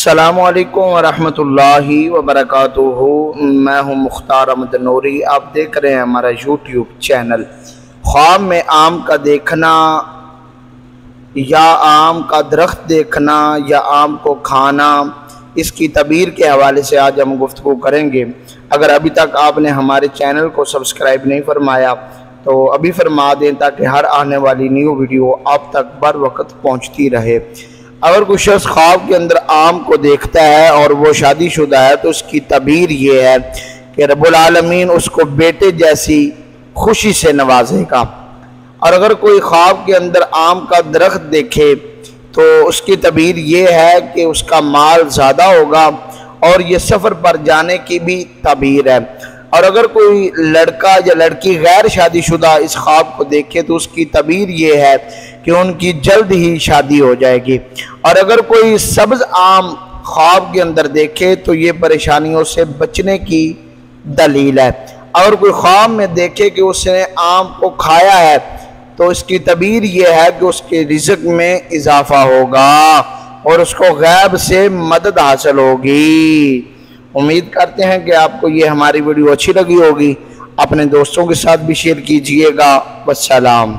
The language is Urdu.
السلام علیکم ورحمۃ اللہ وبرکاتہ۔ میں ہوں مختار احمد نوری، آپ دیکھ رہے ہیں ہمارا یوٹیوب چینل۔ خواب میں آم کا دیکھنا یا آم کا درخت دیکھنا یا آم کو کھانا، اس کی تعبیر کے حوالے سے آج ہم گفتگو کریں گے۔ اگر ابھی تک آپ نے ہمارے چینل کو سبسکرائب نہیں فرمایا تو ابھی فرما دیں تاکہ ہر آنے والی نیو ویڈیو آپ تک بر وقت پہنچتی رہے۔ اگر کوئی شخص خواب کے اندر آم کو دیکھتا ہے اور وہ شادی شدہ ہے تو اس کی تعبیر یہ ہے کہ رب العالمین اس کو بیٹے جیسی خوشی سے نوازے گا۔ اور اگر کوئی خواب کے اندر آم کا درخت دیکھے تو اس کی تعبیر یہ ہے کہ اس کا مال زیادہ ہوگا، اور یہ سفر پر جانے کی بھی تعبیر ہے۔ اور اگر کوئی لڑکا یا لڑکی غیر شادی شدہ اس خواب کو دیکھے تو اس کی تعبیر یہ ہے کہ ان کی جلد ہی شادی ہو جائے گی۔ اور اگر کوئی سبز آم خواب کے اندر دیکھے تو یہ پریشانیوں سے بچنے کی دلیل ہے۔ اگر کوئی خواب میں دیکھے کہ اس نے آم کو کھایا ہے تو اس کی تعبیر یہ ہے کہ اس کے رزق میں اضافہ ہوگا اور اس کو غیب سے مدد حاصل ہوگی۔ امید کرتے ہیں کہ آپ کو یہ ہماری ویڈیو اچھی لگی ہوگی۔ اپنے دوستوں کے ساتھ بھی شیئر کیجئے گا۔ والسلام۔